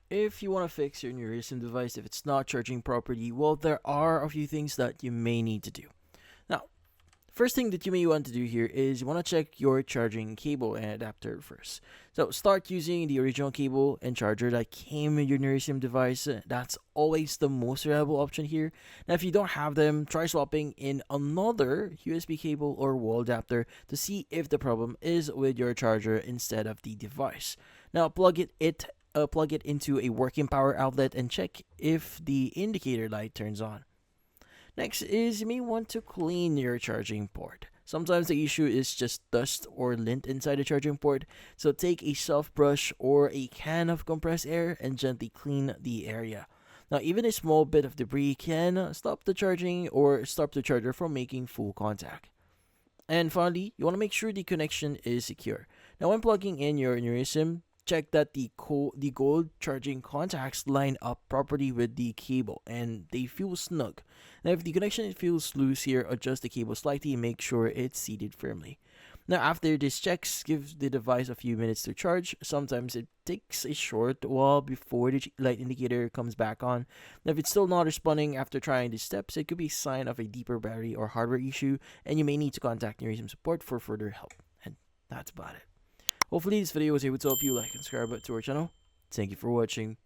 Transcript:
If you want to fix your Nurosym device if it's not charging properly, well, there are a few things that you may need to do. Now, first thing that you may want to do here is you want to check your charging cable and adapter first. So start using the original cable and charger that came with your Nurosym device. That's always the most reliable option here. Now, if you don't have them, try swapping in another USB cable or wall adapter to see if the problem is with your charger instead of the device. Now, plug it into a working power outlet and check if the indicator light turns on. Next is you may want to clean your charging port. Sometimes the issue is just dust or lint inside the charging port, so take a soft brush or a can of compressed air and gently clean the area. Now, even a small bit of debris can stop the charging or stop the charger from making full contact. And finally, you want to make sure the connection is secure. Now, when plugging in your Nurosym, check that the gold charging contacts line up properly with the cable and they feel snug. Now, if the connection feels loose here, adjust the cable slightly and make sure it's seated firmly. Now, after this checks, give the device a few minutes to charge. Sometimes it takes a short while before the light indicator comes back on. Now, if it's still not responding after trying these steps, it could be a sign of a deeper battery or hardware issue, and you may need to contact Nurosym support for further help. And that's about it. Hopefully, this video was able to help you. Like and subscribe to our channel. Thank you for watching.